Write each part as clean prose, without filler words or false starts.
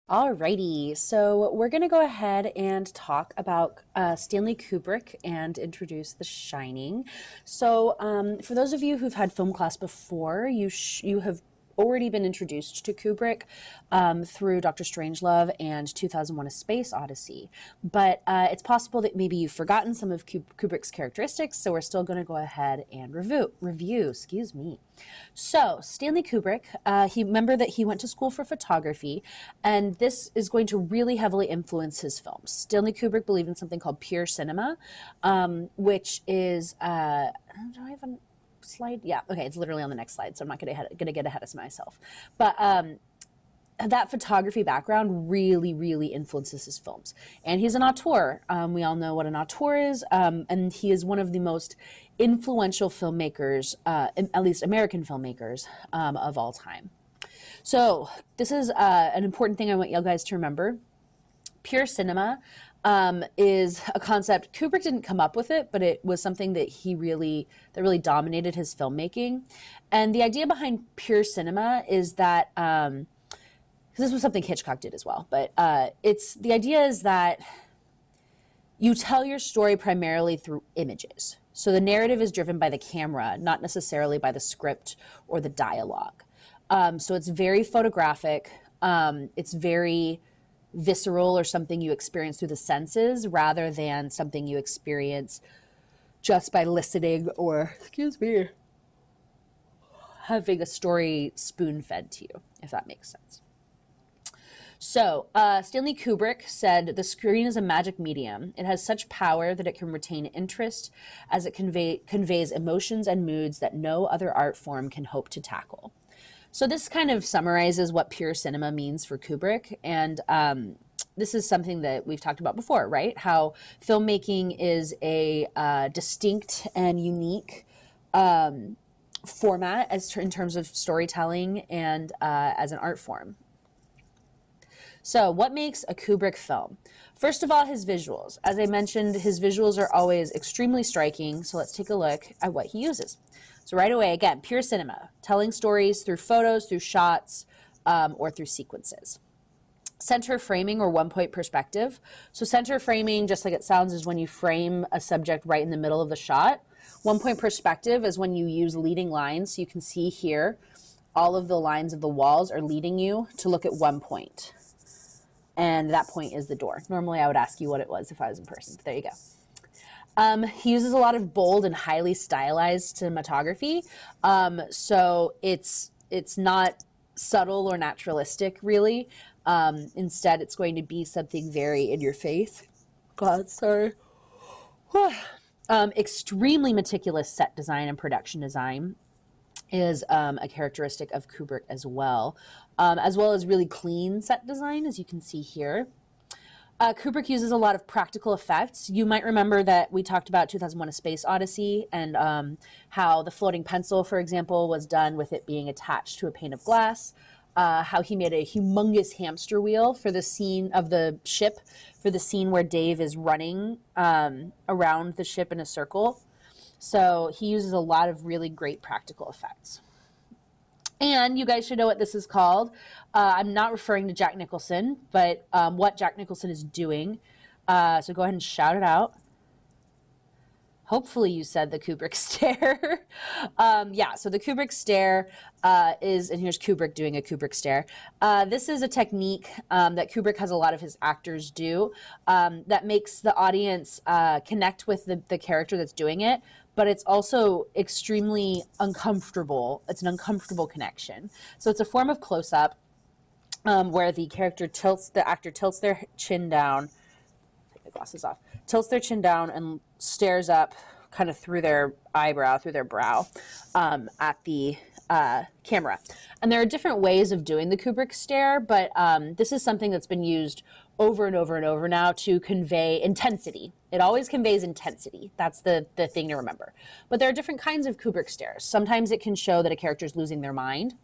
Alrighty, so we're going to go ahead and talk about Stanley Kubrick and introduce The Shining. So, for those of you who've had film class before, you have already been introduced to Kubrick through Doctor Strangelove and 2001: A Space Odyssey. But it's possible that maybe you've forgotten some of Kubrick's characteristics, so we're still going to go ahead and review. Excuse me. So, Stanley Kubrick, remember that he went to school for photography, and this is going to really heavily influence his films. Stanley Kubrick believed in something called pure cinema, which is, do I have a slide? Yeah, okay, it's literally on the next slide, so I'm not going to get ahead of myself. But that photography background really influences his films. And he's an auteur. We all know what an auteur is, and he is one of the most influential filmmakers, at least American filmmakers, of all time. So this is an important thing I want you guys to remember. Pure cinema is a concept. Kubrick didn't come up with it, but it was something that really dominated his filmmaking. And the idea behind pure cinema is that this was something Hitchcock did as well, but the idea is that you tell your story primarily through images. So the narrative is driven by the camera, not necessarily by the script or the dialogue. So it's very photographic. It's very visceral, or something you experience through the senses rather than something you experience just by listening or, excuse me, having a story spoon-fed to you, if that makes sense. So, Stanley Kubrick said, "The screen is a magic medium. It has such power that it can retain interest as it conveys emotions and moods that no other art form can hope to tackle." So this kind of summarizes what pure cinema means for Kubrick. And this is something that we've talked about before, right? How filmmaking is a distinct and unique format in terms of storytelling and as an art form. So what makes a Kubrick film? First of all, his visuals. As I mentioned, his visuals are always extremely striking. So let's take a look at what he uses. So right away, again, pure cinema, telling stories through photos, through shots, or through sequences. Center framing, or one-point perspective. So center framing, just like it sounds, is when you frame a subject right in the middle of the shot. One-point perspective is when you use leading lines. So you can see here, all of the lines of the walls are leading you to look at one point. And that point is the door. Normally I would ask you what it was if I was in person, but there you go. He uses a lot of bold and highly stylized cinematography. So it's not subtle or naturalistic, really. Instead, it's going to be something very in your face. God, sorry. Extremely meticulous set design and production design is a characteristic of Kubrick as well as really clean set design, as you can see here. Kubrick uses a lot of practical effects. You might remember that we talked about 2001: A Space Odyssey and how the floating pencil, for example, was done with it being attached to a pane of glass. How he made a humongous hamster wheel for the scene of the ship, for the scene where Dave is running around the ship in a circle. So he uses a lot of really great practical effects. And you guys should know what this is called. I'm not referring to Jack Nicholson, but what Jack Nicholson is doing. So go ahead and shout it out. Hopefully you said the Kubrick stare. Yeah, so the Kubrick stare is, and here's Kubrick doing a Kubrick stare. This is a technique that Kubrick has a lot of his actors do that makes the audience connect with the character that's doing it, but it's also extremely uncomfortable. It's an uncomfortable connection. So it's a form of close-up where the actor tilts their chin down, take the glasses off, tilts their chin down and stares up kind of through their brow at the camera. And there are different ways of doing the Kubrick stare, but this is something that's been used over and over and over now to convey intensity. It always conveys intensity. That's the thing to remember. But there are different kinds of Kubrick stares. Sometimes it can show that a character is losing their mind.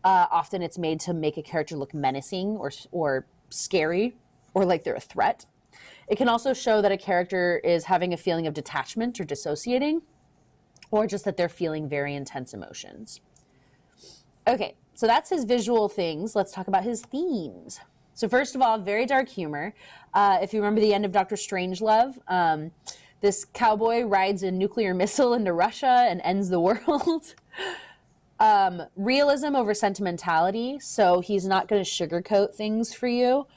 Often it's made to make a character look menacing or scary or like they're a threat. It can also show that a character is having a feeling of detachment or dissociating, or just that they're feeling very intense emotions. Okay, so that's his visual things. Let's talk about his themes. So first of all, very dark humor. If you remember the end of Doctor Strangelove, this cowboy rides a nuclear missile into Russia and ends the world. Realism over sentimentality. So he's not going to sugarcoat things for you,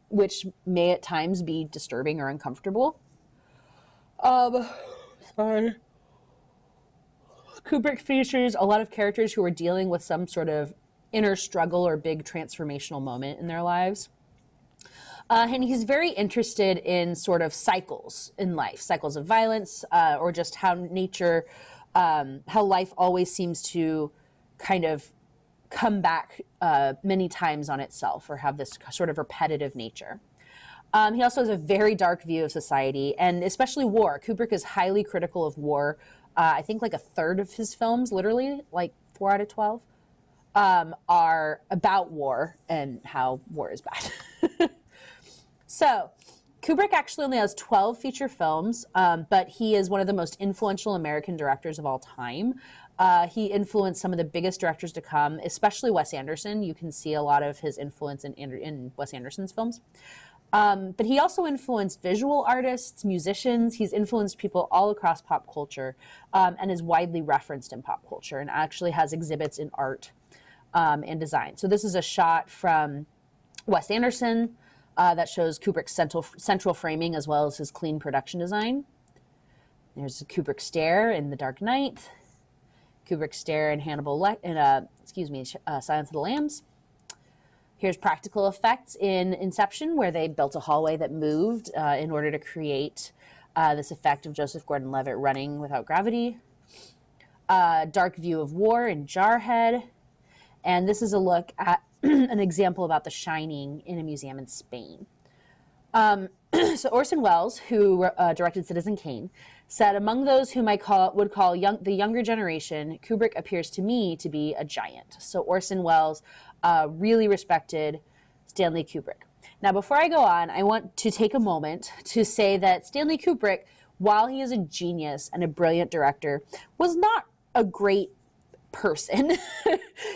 which may at times be disturbing or uncomfortable. Sorry. Kubrick features a lot of characters who are dealing with some sort of inner struggle or big transformational moment in their lives. And he's very interested in sort of cycles in life, cycles of violence, or just how nature, how life always seems to kind of come back many times on itself or have this sort of repetitive nature. He also has a very dark view of society and especially war. Kubrick is highly critical of war. I think like a third of his films, literally like 4 out of 12, are about war and how war is bad. So Kubrick actually only has 12 feature films, but he is one of the most influential American directors of all time. He influenced some of the biggest directors to come, especially Wes Anderson. You can see a lot of his influence in Wes Anderson's films. But he also influenced visual artists, musicians. He's influenced people all across pop culture and is widely referenced in pop culture and actually has exhibits in art and design. So this is a shot from Wes Anderson that shows Kubrick's central framing as well as his clean production design. There's a Kubrick stare in The Dark Knight, Kubrick stare in Silence of the Lambs. Here's practical effects in Inception, where they built a hallway that moved in order to create this effect of Joseph Gordon-Levitt running without gravity. Dark view of war in Jarhead. And this is a look at an example about The Shining in a museum in Spain. So Orson Welles, who directed Citizen Kane, said, among those whom I would call the younger generation, Kubrick appears to me to be a giant. So Orson Welles really respected Stanley Kubrick. Now, before I go on, I want to take a moment to say that Stanley Kubrick, while he is a genius and a brilliant director, was not a great person.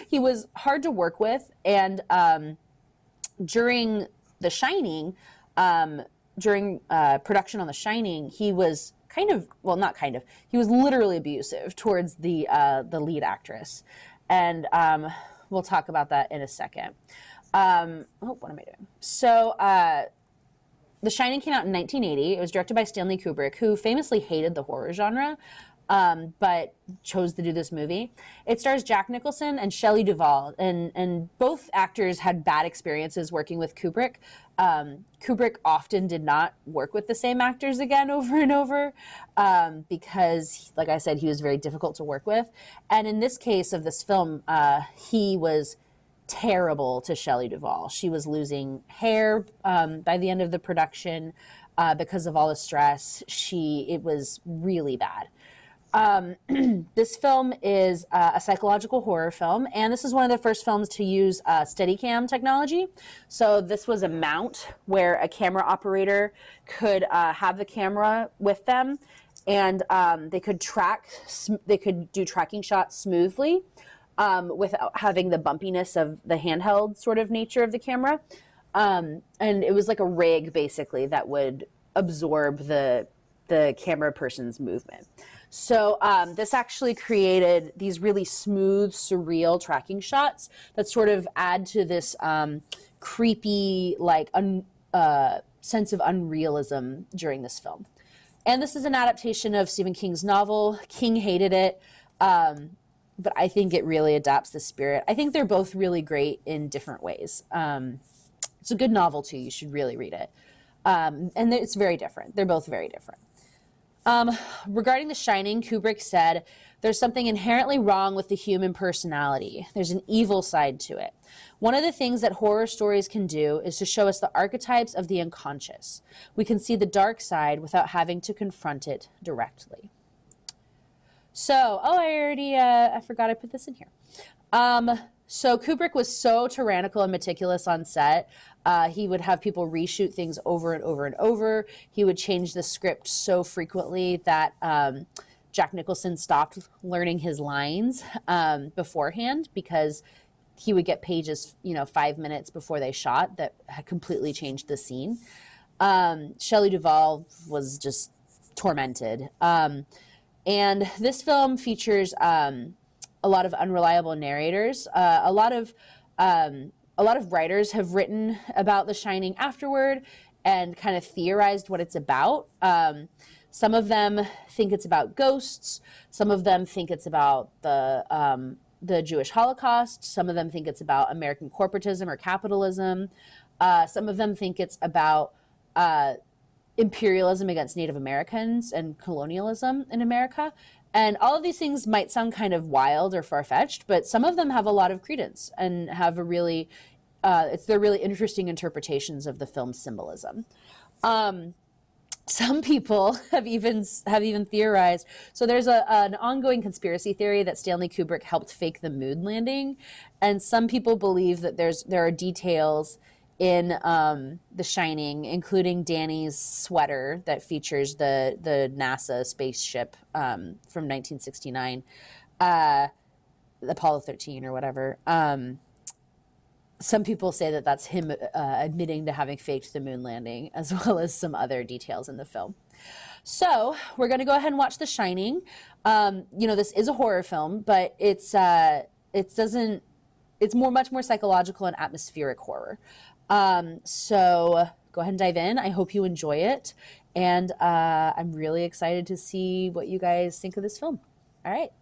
He was hard to work with, and during The Shining, during production on The Shining, he was he was literally abusive towards the lead actress, and we'll talk about that in a second. What am I doing? So The Shining came out in 1980. It was directed by Stanley Kubrick, who famously hated the horror genre, but chose to do this movie. It stars Jack Nicholson and Shelley Duvall, and both actors had bad experiences working with Kubrick. Kubrick often did not work with the same actors again over and over because, like I said, he was very difficult to work with. And in this case of this film, he was terrible to Shelley Duvall. She was losing hair by the end of the production because of all the stress. It was really bad. This film is a psychological horror film, and this is one of the first films to use Steadicam technology. So this was a mount where a camera operator could have the camera with them, and they could do tracking shots smoothly without having the bumpiness of the handheld sort of nature of the camera. And it was like a rig basically that would absorb the camera person's movement. So this actually created these really smooth, surreal tracking shots that sort of add to this creepy, sense of unrealism during this film. And this is an adaptation of Stephen King's novel. King hated it, but I think it really adapts the spirit. I think they're both really great in different ways. It's a good novel, too. You should really read it. And it's very different. They're both very different. Regarding The Shining, Kubrick said, there's something inherently wrong with the human personality. There's an evil side to it. One of the things that horror stories can do is to show us the archetypes of the unconscious. We can see the dark side without having to confront it directly. So, I forgot I put this in here. So Kubrick was so tyrannical and meticulous on set. He would have people reshoot things over and over and over. He would change the script so frequently that Jack Nicholson stopped learning his lines beforehand because he would get pages, 5 minutes before they shot that had completely changed the scene. Shelley Duvall was just tormented. And this film features a lot of unreliable narrators. A lot of writers have written about The Shining afterward and kind of theorized what it's about. Some of them think it's about ghosts. Some of them think it's about the Jewish Holocaust. Some of them think it's about American corporatism or capitalism. Some of them think it's about imperialism against Native Americans and colonialism in America. And all of these things might sound kind of wild or far-fetched, but some of them have a lot of credence and have a really, they're really interesting interpretations of the film's symbolism. Some people have even theorized. So there's an ongoing conspiracy theory that Stanley Kubrick helped fake the moon landing, and some people believe that there are details in The Shining, including Danny's sweater that features the NASA spaceship from 1969, Apollo 13 or whatever. Some people say that that's him admitting to having faked the moon landing, as well as some other details in the film. So we're going to go ahead and watch The Shining. This is a horror film, but it's much more psychological and atmospheric horror. So go ahead and dive in. I hope you enjoy it. And I'm really excited to see what you guys think of this film. All right,